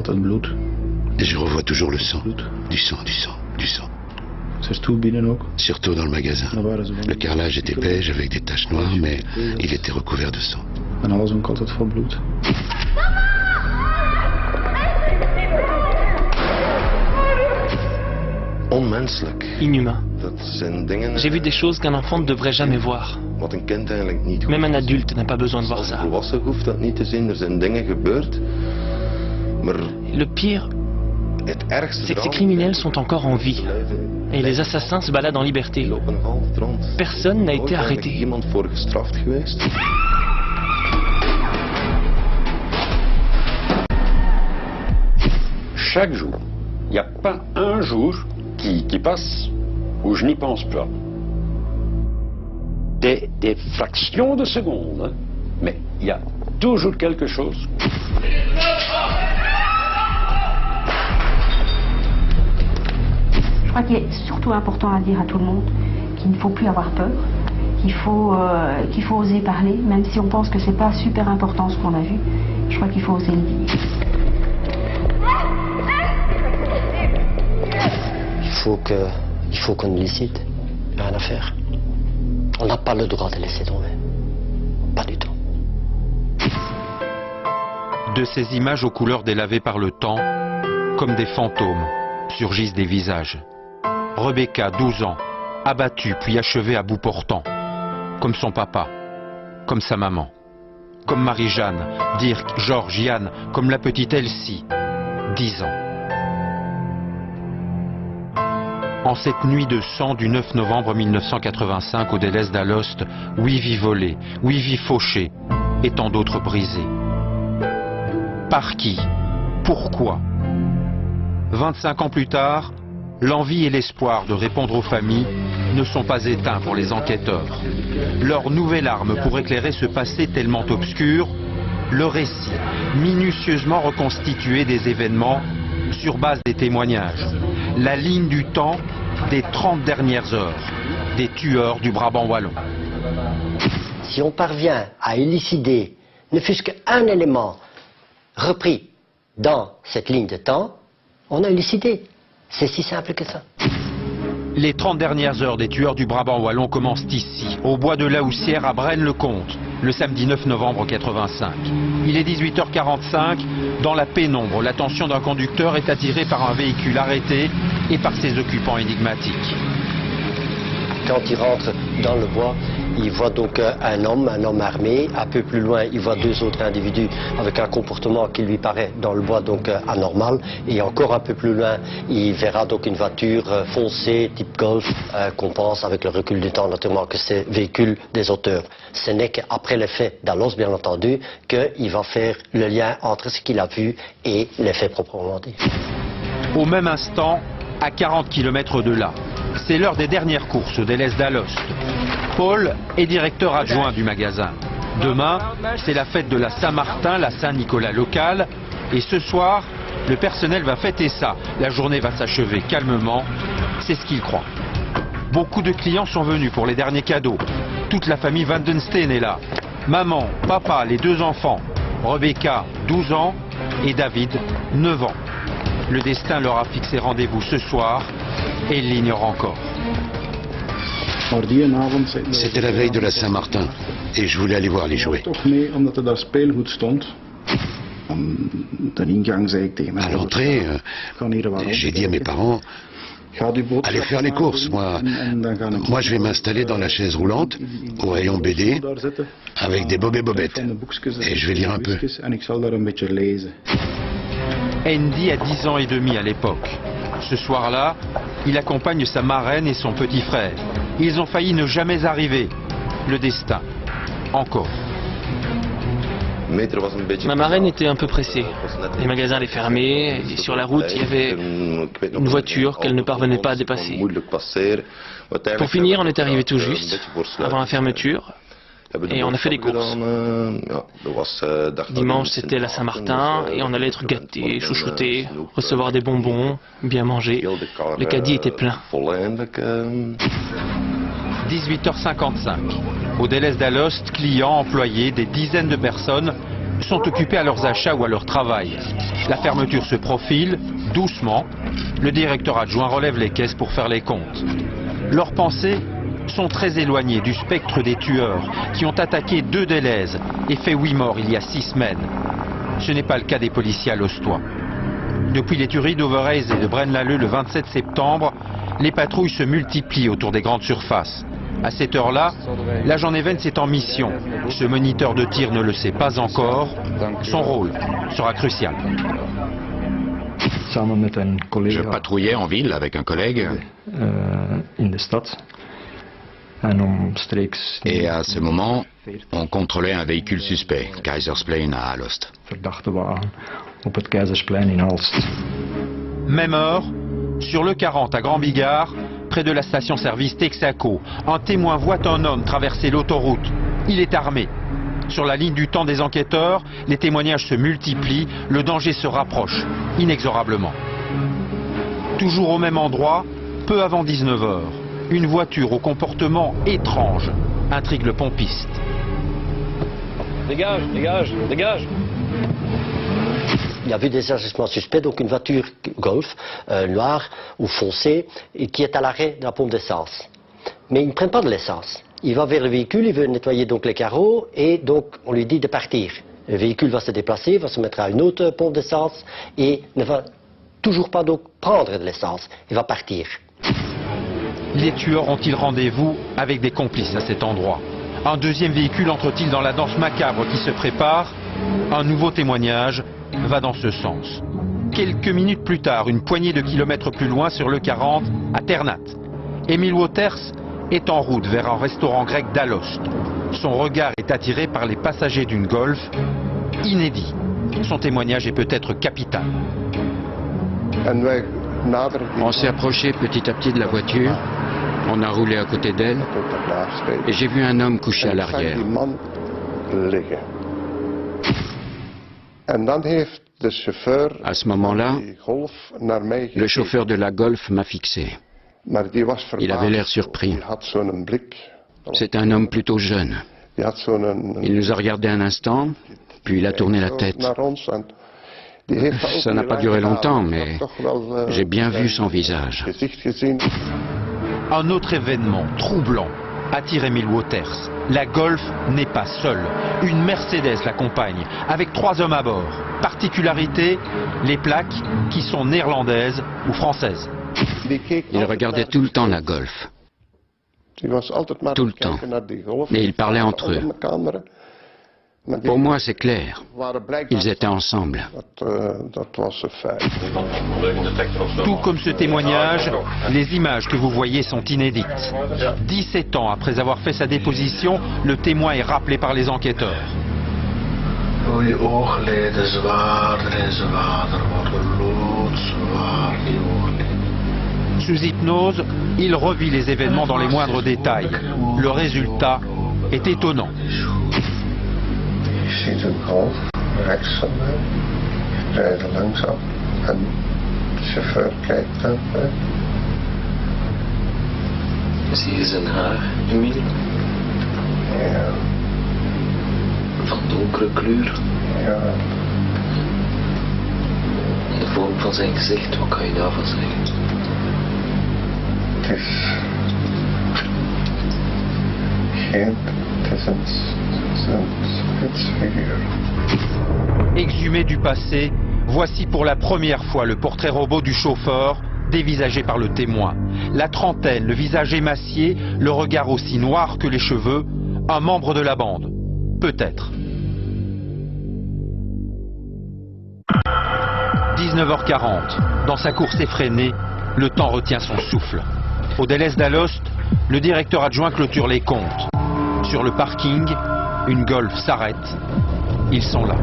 altijd bloed. Et je revois toujours le sang. Du sang, du sang, du sang. Ze is toe binnen ook. Surtout dans le magasin. Le carrelage était beige avec des taches noires, mais il était recouvert de sang. En alles ook altijd vol bloed. Onmenselijk. Inhumain. Dat zijn dingen. J'ai vu des choses qu'un enfant ne devrait jamais voir. Wat een kind eigenlijk niet hoeft. Même un adulte n'a pas besoin de voir Als ça. volwassen hoeft dat niet te zien. Er zijn dingen gebeurd. Maar Le pire, het ergste c'est que ces eraan, criminels sont encore en vie. Et les assassins se baladent en die liberté. lopen nog altijd rond. Personne n'a été Nooit eigenlijk arrêté. iemand voor gestraft geweest. Chaque jour, il n'y a pas un jour qui passe où je n'y pense pas. Des fractions de secondes, hein, mais il y a toujours quelque chose. Je crois qu'il est surtout important à dire à tout le monde qu'il ne faut plus avoir peur, qu'il faut oser parler, même si on pense que c'est pas super important ce qu'on a vu. Je crois qu'il faut oser le dire. Il faut qu'on décide. Rien à faire. On n'a pas le droit de laisser tomber. Pas du tout. De ces images aux couleurs délavées par le temps, comme des fantômes, surgissent des visages. Rebecca, 12 ans, abattue puis achevée à bout portant. Comme son papa, comme sa maman, comme Marie-Jeanne, Dirk, Georges, Yann, comme la petite Elsie, 10 ans. En cette nuit de sang du 9 novembre 1985 au délaisse d'Alost, 8 vies volées, 8 vies fauchées et tant d'autres brisées. Par qui? Pourquoi? 25 ans plus tard, l'envie et l'espoir de répondre aux familles ne sont pas éteints pour les enquêteurs. Leur nouvelle arme pour éclairer ce passé tellement obscur, le récit minutieusement reconstitué des événements sur base des témoignages. La ligne du temps des 30 dernières heures des tueurs du Brabant wallon. Si on parvient à élucider ne fût-ce qu'un élément repris dans cette ligne de temps, on a élucidé. C'est si simple que ça. Les 30 dernières heures des tueurs du Brabant wallon commencent ici, au bois de la Houssière à Braine-le-Comte, le samedi 9 novembre 85. Il est 18h45, dans la pénombre, l'attention d'un conducteur est attirée par un véhicule arrêté et par ses occupants énigmatiques. Quand il rentre dans le bois, il voit donc un homme armé. Un peu plus loin, il voit 2 autres individus avec un comportement qui lui paraît dans le bois donc anormal. Et encore un peu plus loin, il verra donc une voiture foncée, type Golf, qu'on pense avec le recul du temps naturellement que c'est véhicule des auteurs. Ce n'est qu'après les faits d'Alos, bien entendu, qu'il va faire le lien entre ce qu'il a vu et les faits proprement dit. Au même instant, à 40 km de là, c'est l'heure des dernières courses au délaisse d'Alost. Paul est directeur adjoint du magasin. Demain, c'est la fête de la Saint-Martin, la Saint-Nicolas locale. Et ce soir, le personnel va fêter ça. La journée va s'achever calmement. C'est ce qu'il croit. Beaucoup de clients sont venus pour les derniers cadeaux. Toute la famille Van den Steen est là. Maman, papa, les 2 enfants. Rebecca, 12 ans, et David, 9 ans. Le destin leur a fixé rendez-vous ce soir et il l'ignore encore. C'était la veille de la Saint-Martin et je voulais aller voir les jouets. À l'entrée, j'ai dit à mes parents, allez faire les courses, moi je vais m'installer dans la chaise roulante, au rayon BD, avec des bobets bobettes, et je vais lire un peu. Andy a 10 ans et demi à l'époque. Ce soir-là, il accompagne sa marraine et son petit frère. Ils ont failli ne jamais arriver. Le destin. Encore. Ma marraine était un peu pressée. Les magasins allaient fermer et sur la route, il y avait une voiture qu'elle ne parvenait pas à dépasser. Pour finir, on est arrivé tout juste, avant la fermeture, et on a fait des courses. Dimanche, c'était la Saint-Martin, et on allait être gâtés, chouchoutés, recevoir des bonbons, bien manger. Le caddie était plein. 18h55. Au délaisse d'Alost, clients, employés, des dizaines de personnes sont occupés à leurs achats ou à leur travail. La fermeture se profile, doucement. Le directeur adjoint relève les caisses pour faire les comptes. Leurs pensées sont très éloignées du spectre des tueurs qui ont attaqué 2 Delhaize et fait 8 morts il y a 6 semaines. Ce n'est pas le cas des policiers à l'Ostois. Depuis les tueries d'Overreis et de Braine-l'Alleud le 27 septembre, les patrouilles se multiplient autour des grandes surfaces. À cette heure-là, l'agent Evans est en mission. Ce moniteur de tir ne le sait pas encore. Son rôle sera crucial. Je patrouillais en ville avec un collègue. Et à ce moment, on contrôlait un véhicule suspect, Keizersplain à Alost. Même heure, sur le 40 à Grand Bigard, près de la station-service Texaco, un témoin voit un homme traverser l'autoroute. Il est armé. Sur la ligne du temps des enquêteurs, les témoignages se multiplient, le danger se rapproche, inexorablement. Toujours au même endroit, peu avant 19 h, une voiture au comportement étrange intrigue le pompiste. Dégage, dégage, dégage! Il y a vu des agissements suspects, donc une voiture Golf, noire ou foncée, et qui est à l'arrêt de la pompe d'essence. Mais il ne prend pas de l'essence. Il va vers le véhicule, il veut nettoyer donc les carreaux, et donc on lui dit de partir. Le véhicule va se déplacer, va se mettre à une autre pompe d'essence, et ne va toujours pas donc prendre de l'essence, il va partir. Les tueurs ont-ils rendez-vous avec des complices à cet endroit? Un deuxième véhicule entre-t-il dans la danse macabre qui se prépare? Un nouveau témoignage va dans ce sens. Quelques minutes plus tard, une poignée de kilomètres plus loin sur le 40, à Ternat, Emile Wouters est en route vers un restaurant grec d'Alost. Son regard est attiré par les passagers d'une Golf, inédit. Son témoignage est peut-être capital. On s'est approché petit à petit de la voiture, on a roulé à côté d'elle, et j'ai vu un homme couché à l'arrière. À ce moment-là, le chauffeur de la Golf m'a fixé. Il avait l'air surpris. C'est un homme plutôt jeune. Il nous a regardé un instant, puis il a tourné la tête. Ça n'a pas duré longtemps, mais j'ai bien vu son visage. Un autre événement troublant attire Emile Wouters. La Golf n'est pas seule. Une Mercedes l'accompagne, avec 3 hommes à bord. Particularité, les plaques qui sont néerlandaises ou françaises. Il regardait tout le temps la Golf. Tout le temps. Et ils parlaient entre eux. Pour moi, c'est clair. Ils étaient ensemble. Tout comme ce témoignage, les images que vous voyez sont inédites. 17 ans après avoir fait sa déposition, le témoin est rappelé par les enquêteurs. Sous hypnose, il revit les événements dans les moindres détails. Le résultat est étonnant. Je ziet een Golf rechts van mij, rijden langzaam en de chauffeur kijkt naar mij. Zie je zijn haar, Emile? Ja. Van donkere kleur? Ja. De vorm van zijn gezicht, wat kan je daarvan zeggen? Het is een spitsfiguur. Exhumé du passé, voici pour la première fois le portrait robot du chauffeur, dévisagé par le témoin. La trentaine, le visage émacié, le regard aussi noir que les cheveux, un membre de la bande. Peut-être. 19h40. Dans sa course effrénée, le temps retient son souffle. Au Delhaize d'Alost, le directeur adjoint clôture les comptes. Sur le parking, une Golf s'arrête. Ils sont là.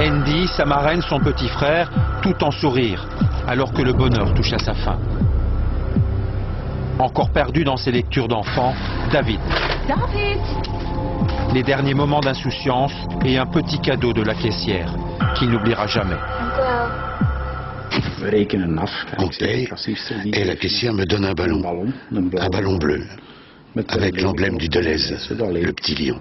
Andy, sa marraine, son petit frère, tout en sourire, alors que le bonheur touche à sa fin. Encore perdu dans ses lectures d'enfant, David. David! Les derniers moments d'insouciance et un petit cadeau de la caissière, qu'il n'oubliera jamais. On paye et la caissière me donne un ballon bleu. avec l'emblème du Deleuze, le petit lion.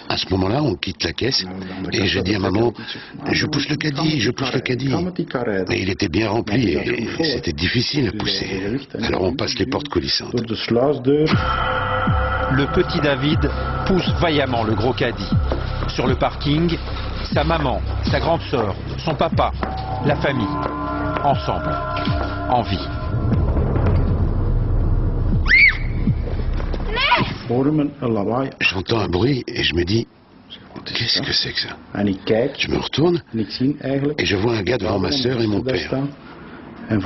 À ce moment-là, on quitte la caisse et je dis à maman, je pousse le caddie, je pousse le caddie. Et il était bien rempli et c'était difficile à pousser. Alors on passe les portes coulissantes. Le petit David pousse vaillamment le gros caddie. Sur le parking, sa maman, sa grande sœur, son papa, la famille, ensemble, en vie. J'entends un bruit et je me dis, qu'est-ce que c'est que ça? Je me retourne et je vois un gars devant ma sœur et mon père. Un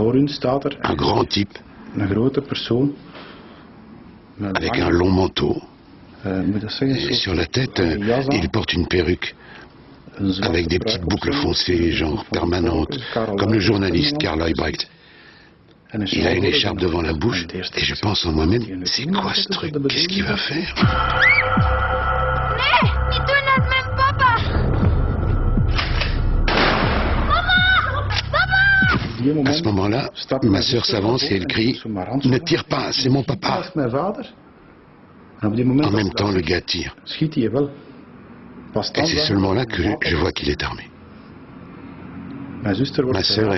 grand type, avec un long manteau. Et sur la tête, il porte une perruque, avec des petites boucles foncées, genre permanentes, comme le journaliste Karl Leibrecht. Il a une écharpe devant la bouche et je pense en moi-même, c'est quoi ce truc? Qu'est-ce qu'il va faire? À ce moment-là, ma sœur s'avance et elle crie, ne tire pas, c'est mon papa. En même temps, le gars tire. Et c'est seulement là que je vois qu'il est armé. Ma sœur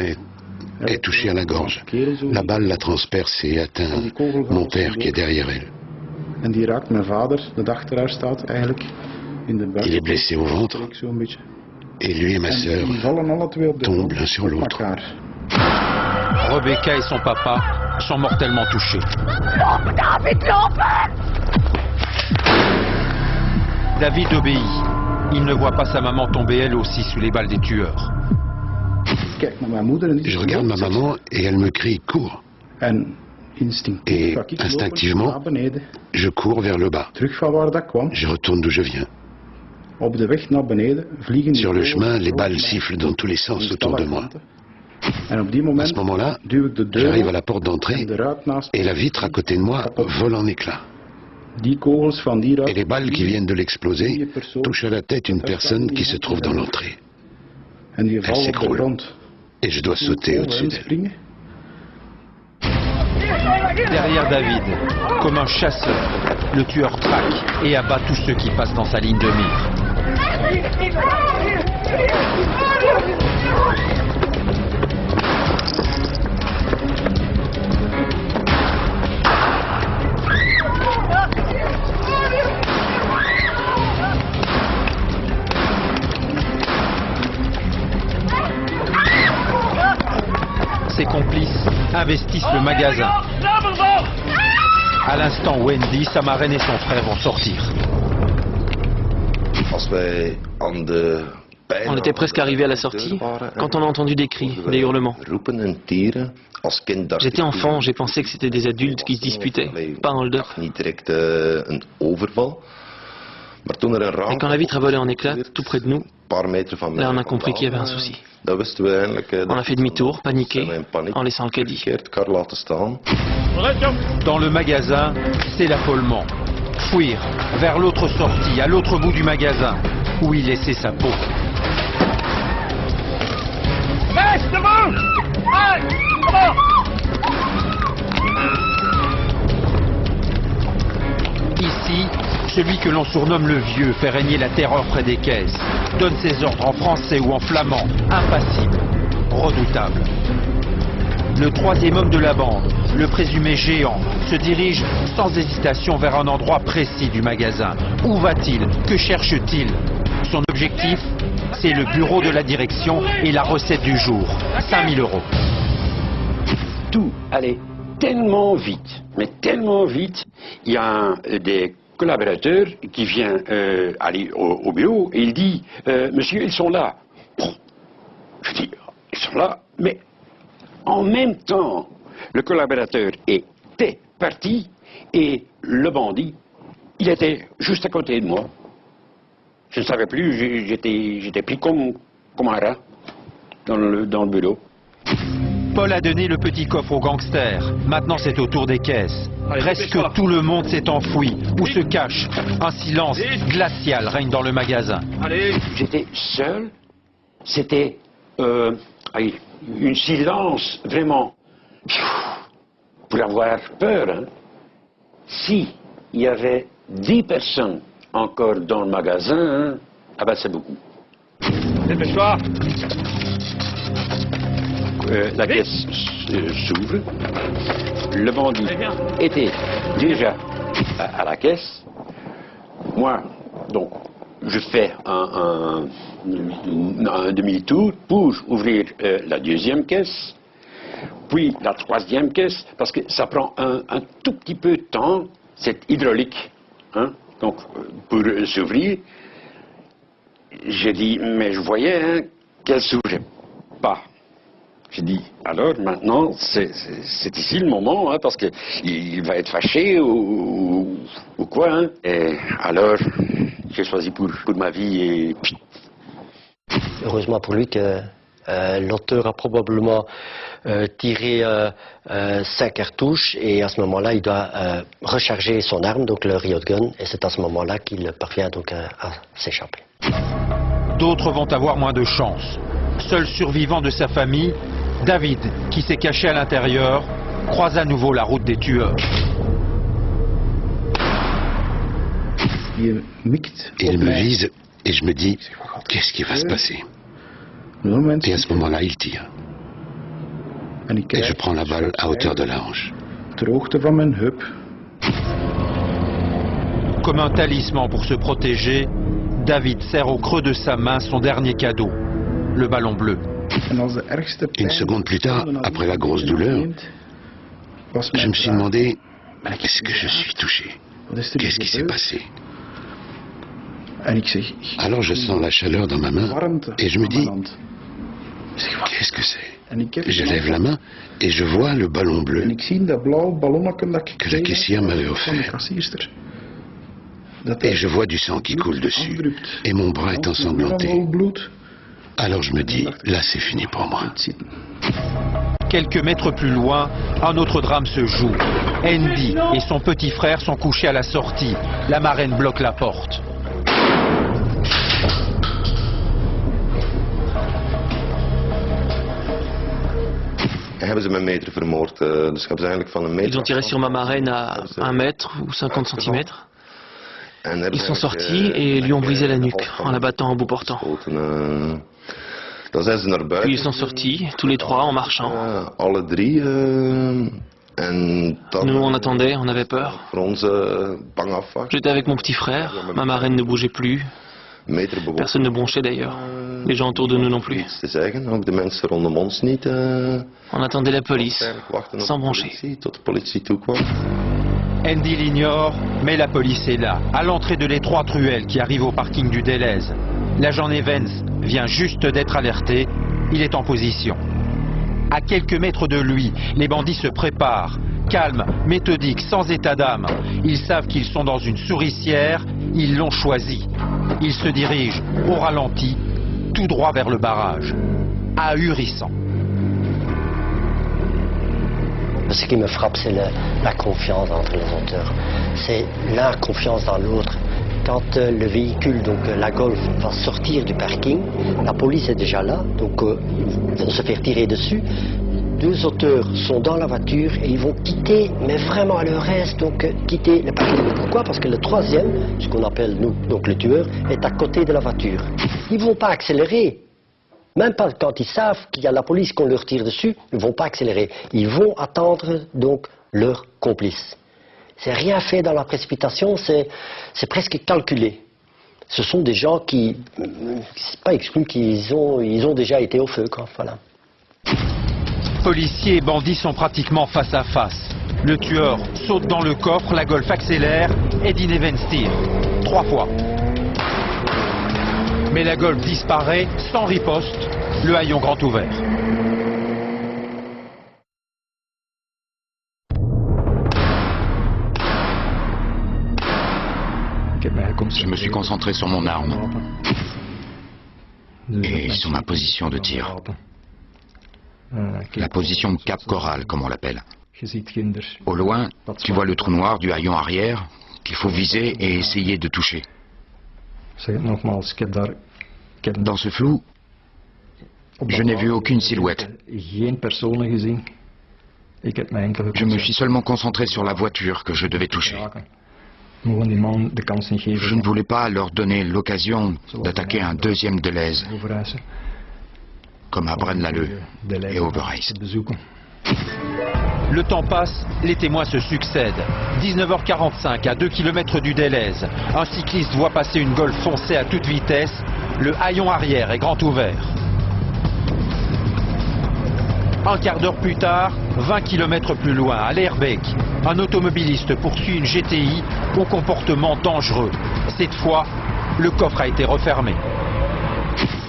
est touchée à la gorge. La balle la transperce et atteint mon père qui est derrière elle. Il est blessé au ventre et lui et ma sœur tombent l'un sur l'autre. Rebecca et son papa sont mortellement touchés. David obéit. Il ne voit pas sa maman tomber elle aussi sous les balles des tueurs. Je regarde ma maman et elle me crie « cours ». Et instinctivement, je cours vers le bas. Je retourne d'où je viens. Sur le chemin, les balles sifflent dans tous les sens autour de moi. À ce moment-là, j'arrive à la porte d'entrée et la vitre à côté de moi vole en éclats. Et les balles qui viennent de l'exploser touchent à la tête une personne qui se trouve dans l'entrée. Elle s'écroule et je dois sauter au-dessus d'elle. Derrière David, comme un chasseur, le tueur traque et abat tous ceux qui passent dans sa ligne de mire. Ses complices investissent le magasin. À l'instant, Wendy, sa marraine et son frère vont sortir. On était presque arrivé à la sortie quand on a entendu des cris, des hurlements. J'étais enfant, j'ai pensé que c'était des adultes qui se disputaient, pas un hold-up. Et quand la vitre a volé en éclats, tout près de nous, là on a compris qu'il y avait un souci. On a fait demi-tour, paniqué, en laissant le caddie. Dans le magasin, c'est l'affolement. Fuir vers l'autre sortie, à l'autre bout du magasin, où il laissait sa peau. Ici, celui que l'on surnomme le vieux fait régner la terreur près des caisses, donne ses ordres en français ou en flamand, impassible, redoutable. Le troisième homme de la bande, le présumé géant, se dirige sans hésitation vers un endroit précis du magasin. Où va-t-il? Que cherche-t-il? Son objectif, c'est le bureau de la direction et la recette du jour, 5 000 €. Tout allait tellement vite, mais tellement vite, il y a un des collaborateurs qui vient aller au bureau et il dit monsieur, ils sont là. Je dis, ils sont là, mais en même temps, le collaborateur était parti et le bandit, il était juste à côté de moi. Je ne savais plus, j'étais pris comme un rat dans le bureau. Paul a donné le petit coffre aux gangsters. Maintenant, c'est au tour des caisses. Presque tout le monde s'est enfoui ou se cache. Un silence glacial règne dans le magasin. J'étais seul. C'était une silence vraiment pour avoir peur. Hein. Si il y avait 10 personnes encore dans le magasin, ah ben c'est beaucoup. Dépêche-toi. La caisse s'ouvre. Le bandit était déjà à la caisse. Moi, donc, je fais un demi-tour pour ouvrir la deuxième caisse, puis la troisième caisse, parce que ça prend un tout petit peu de temps, c'est hydraulique, hein, donc pour s'ouvrir. J'ai dit, mais je voyais hein, qu'elle s'ouvrait pas. J'ai dit, alors maintenant, c'est ici le moment, hein, parce qu'il va être fâché ou quoi. Hein. Et alors, j'ai choisi pour ma vie et... Heureusement pour lui que l'auteur a probablement tiré 5 cartouches et à ce moment-là, il doit recharger son arme, donc le riot gun, et c'est à ce moment-là qu'il parvient donc à s'échapper. D'autres vont avoir moins de chance. Seul survivant de sa famille, David, qui s'est caché à l'intérieur, croise à nouveau la route des tueurs. Il me vise et je me dis, qu'est-ce qui va se passer? Et à ce moment-là, il tire. Et je prends la balle à hauteur de la hanche. Comme un talisman pour se protéger, David serre au creux de sa main son dernier cadeau, le ballon bleu. Une seconde plus tard, après la grosse douleur, je me suis demandé, est-ce que je suis touché? Qu'est-ce qui s'est passé? Alors je sens la chaleur dans ma main et je me dis, qu'est-ce que c'est? Je lève la main et je vois le ballon bleu que la caissière m'avait offert. Et je vois du sang qui coule dessus et mon bras est ensanglanté. Alors je me dis, là c'est fini pour moi. Quelques mètres plus loin, un autre drame se joue. Andy et son petit frère sont couchés à la sortie. La marraine bloque la porte. Ils ont tiré sur ma marraine à 1 mètre ou 50 cm. Ils sont sortis et lui ont brisé la nuque en la battant en bout portant. Puis ils sont sortis, tous les trois, en marchant. Nous, on attendait, on avait peur. J'étais avec mon petit frère, ma marraine ne bougeait plus. Personne ne bronchait d'ailleurs. Les gens autour de nous non plus. On attendait la police, sans broncher. Andy l'ignore, mais la police est là, à l'entrée de l'étroite ruelle qui arrive au parking du Deleuze. L'agent Evans vient juste d'être alerté, il est en position. À quelques mètres de lui, les bandits se préparent, calmes, méthodiques, sans état d'âme. Ils savent qu'ils sont dans une souricière, ils l'ont choisi. Ils se dirigent au ralenti, tout droit vers le barrage, ahurissant. Ce qui me frappe, c'est la confiance entre les auteurs. C'est la confiance dans l'autre. Quand le véhicule, donc la Golf, va sortir du parking, la police est déjà là, donc ils vont se faire tirer dessus. 2 auteurs sont dans la voiture et ils vont quitter, mais vraiment à leur aise, donc quitter le parking. Pourquoi? Parce que le troisième, ce qu'on appelle nous, donc le tueur, est à côté de la voiture. Ils ne vont pas accélérer. Même pas quand ils savent qu'il y a la police qu'on leur tire dessus, ils ne vont pas accélérer. Ils vont attendre donc leur complice. C'est rien fait dans la précipitation, c'est presque calculé. Ce sont des gens qui, c'est pas exclu qu'ils ont déjà été au feu, quoi. Voilà. Policiers et bandits sont pratiquement face à face. Le tueur saute dans le coffre, la Golf accélère, Eddie Evans tire 3 fois. Mais la Golf disparaît sans riposte, le haillon grand ouvert. Je me suis concentré sur mon arme et sur ma position de tir. La position Cap Coral, comme on l'appelle. Au loin, tu vois le trou noir du haillon arrière qu'il faut viser et essayer de toucher. Dans ce flou, je n'ai vu aucune silhouette. Je me suis seulement concentré sur la voiture que je devais toucher. Je ne voulais pas leur donner l'occasion d'attaquer un deuxième Deleuze, comme à Braine-l'Alleud et Overijse. Le temps passe, les témoins se succèdent. 19h45, à 2 km du Deleuze, un cycliste voit passer une Golf foncée à toute vitesse. Le haillon arrière est grand ouvert. Un quart d'heure plus tard, 20 km plus loin, à Leerbeek, un automobiliste poursuit une GTI au comportement dangereux. Cette fois, le coffre a été refermé.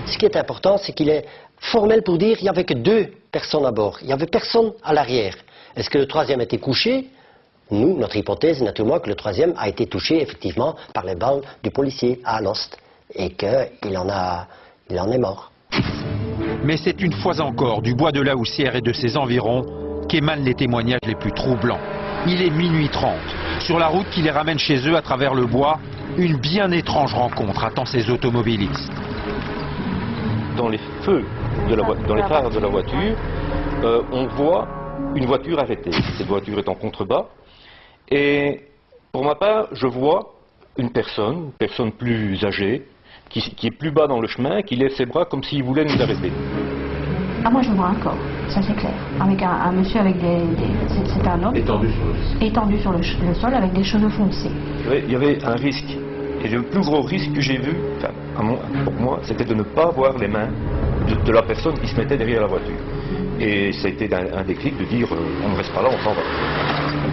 Ce qui est important, c'est qu'il est formel pour dire qu'il n'y avait que 2 personnes à bord. Il n'y avait personne à l'arrière. Est-ce que le troisième était couché? Nous, notre hypothèse est naturellement que le troisième a été touché effectivement par les balles du policier à Alost et qu'il en est mort. Mais c'est une fois encore du bois de la Houssière et de ses environs qu'émanent les témoignages les plus troublants. Il est minuit 30. Sur la route qui les ramène chez eux à travers le bois, une bien étrange rencontre attend ces automobilistes. Dans les feux, dans les phares de la voiture, on voit une voiture arrêtée. Cette voiture est en contrebas. Et pour ma part, je vois une personne plus âgée, qui est plus bas dans le chemin, qui lève ses bras comme s'il voulait nous arrêter. Ah, moi je vois un corps, ça c'est clair. Avec un monsieur avec c'est un homme. Étendu sur le sol avec des cheveux foncés. Oui, il y avait un risque. Et le plus gros risque que j'ai vu, pour moi, c'était de ne pas voir les mains de la personne qui se mettait derrière la voiture. Et ça a été un déclic de dire on ne reste pas là, on s'en va.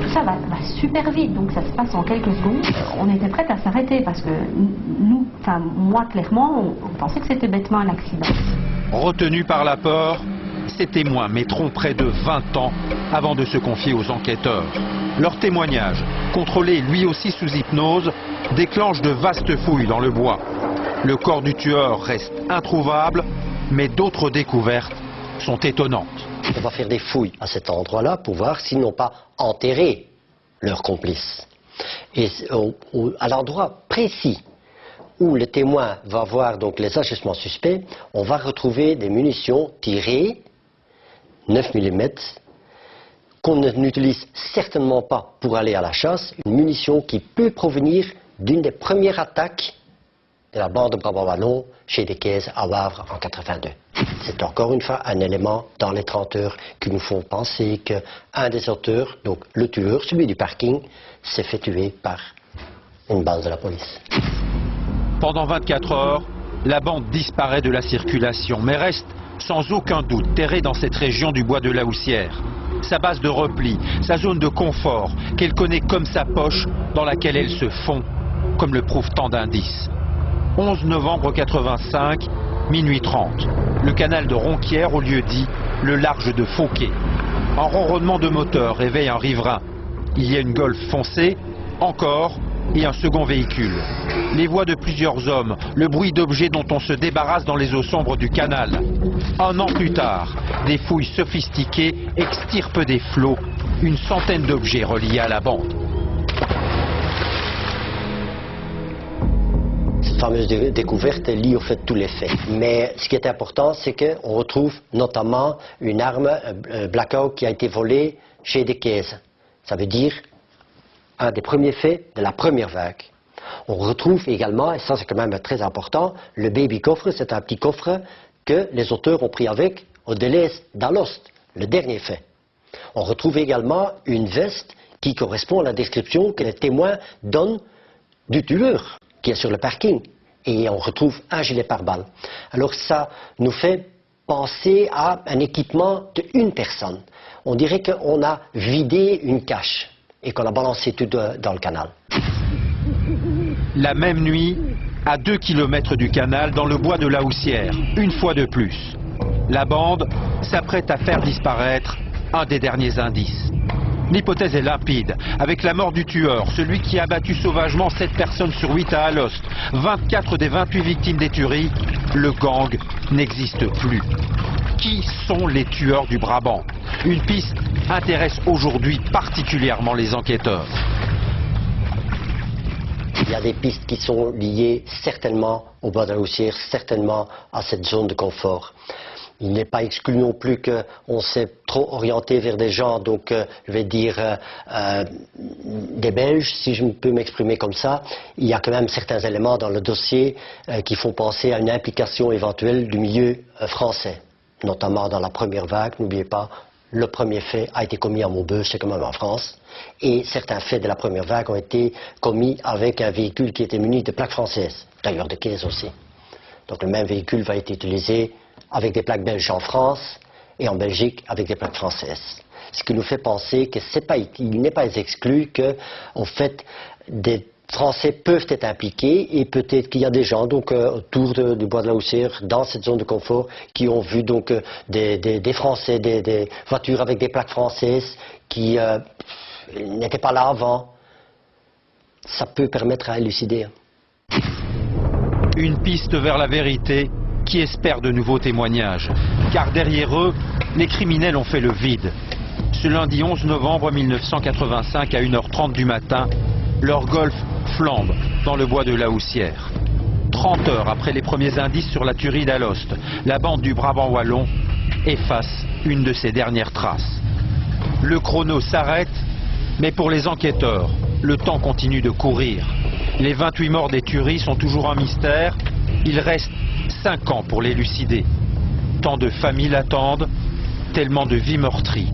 Tout ça va super vite, donc ça se passe en quelques secondes. On était prêts à s'arrêter parce que nous, moi clairement, on pensait que c'était bêtement un accident. Retenus par la peur, ces témoins mettront près de 20 ans avant de se confier aux enquêteurs. Leur témoignage, contrôlé lui aussi sous hypnose, déclenche de vastes fouilles dans le bois. Le corps du tueur reste introuvable, mais d'autres découvertes sont étonnantes. On va faire des fouilles à cet endroit-là pour voir s'ils n'ont pas enterré leur complice. Et à l'endroit précis où le témoin va voir donc les agissements suspects, on va retrouver des munitions tirées 9 mm qu'on n'utilise certainement pas pour aller à la chasse, une munition qui peut provenir d'une des premières attaques de la bande de Brabant-Wallon chez Desquaises à Wavre en 82. C'est encore une fois un élément dans les 30 heures qui nous font penser qu'un des auteurs, donc le tueur, celui du parking, s'est fait tuer par une balle de la police. Pendant 24 heures, la bande disparaît de la circulation, mais reste sans aucun doute terrée dans cette région du bois de la Houssière. Sa base de repli, sa zone de confort, qu'elle connaît comme sa poche, dans laquelle elle se fond, comme le prouvent tant d'indices. 11 novembre 85, minuit 30. Le canal de Ronquière au lieu dit le large de Fauquet. Un ronronnement de moteur réveille un riverain. Il y a une Golf foncée, encore, et un second véhicule. Les voix de plusieurs hommes, le bruit d'objets dont on se débarrasse dans les eaux sombres du canal. Un an plus tard, des fouilles sophistiquées extirpent des flots, une centaine d'objets reliés à la bande. Cette fameuse découverte lie au fait tous les faits. Mais ce qui est important, c'est qu'on retrouve notamment une arme Blackout qui a été volée chez Desquaises. Ça veut dire un des premiers faits de la première vague. On retrouve également, et ça c'est quand même très important, le baby coffre, c'est un petit coffre que les auteurs ont pris avec au Deleuze d'Alost, le dernier fait. On retrouve également une veste qui correspond à la description que les témoins donnent du tueur qui est sur le parking. Et on retrouve un gilet pare-balles. Alors ça nous fait penser à un équipement d'une personne. On dirait qu'on a vidé une cache et qu'on a balancé tout dans le canal. La même nuit, à 2 km du canal, dans le bois de la Houssière, une fois de plus. La bande s'apprête à faire disparaître un des derniers indices. L'hypothèse est limpide. Avec la mort du tueur, celui qui a abattu sauvagement 7 personnes sur 8 à Alost, 24 des 28 victimes des tueries, le gang n'existe plus. Qui sont les tueurs du Brabant? Une piste intéresse aujourd'hui particulièrement les enquêteurs. Il y a des pistes qui sont liées certainement au bois de la Houssière, certainement à cette zone de confort. Il n'est pas exclu non plus qu'on s'est trop orienté vers des gens, donc je vais dire des Belges, si je peux m'exprimer comme ça. Il y a quand même certains éléments dans le dossier qui font penser à une implication éventuelle du milieu français, notamment dans la première vague. N'oubliez pas, le premier fait a été commis à Maubeuge, c'est quand même en France, et certains faits de la première vague ont été commis avec un véhicule qui était muni de plaques françaises, d'ailleurs de caisses aussi. Donc le même véhicule va être utilisé avec des plaques belges en France et en Belgique avec des plaques françaises. Ce qui nous fait penser que il n'est pas exclu que, en fait, des Français peuvent être impliqués et peut-être qu'il y a des gens donc autour du bois de la Houssière, dans cette zone de confort, qui ont vu donc des Français, des voitures avec des plaques françaises qui n'étaient pas là avant. Ça peut permettre à élucider. Une piste vers la vérité qui espère de nouveaux témoignages. Car derrière eux, les criminels ont fait le vide. Ce lundi 11 novembre 1985 à 1h30 du matin, leur Golf flambe dans le bois de la Houssière. 30 heures après les premiers indices sur la tuerie d'Alost, la bande du Brabant wallon efface une de ses dernières traces. Le chrono s'arrête, mais pour les enquêteurs, le temps continue de courir. Les 28 morts des tueries sont toujours un mystère. Il reste 5 ans pour l'élucider. Tant de familles l'attendent, tellement de vies meurtries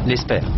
l'espèrent.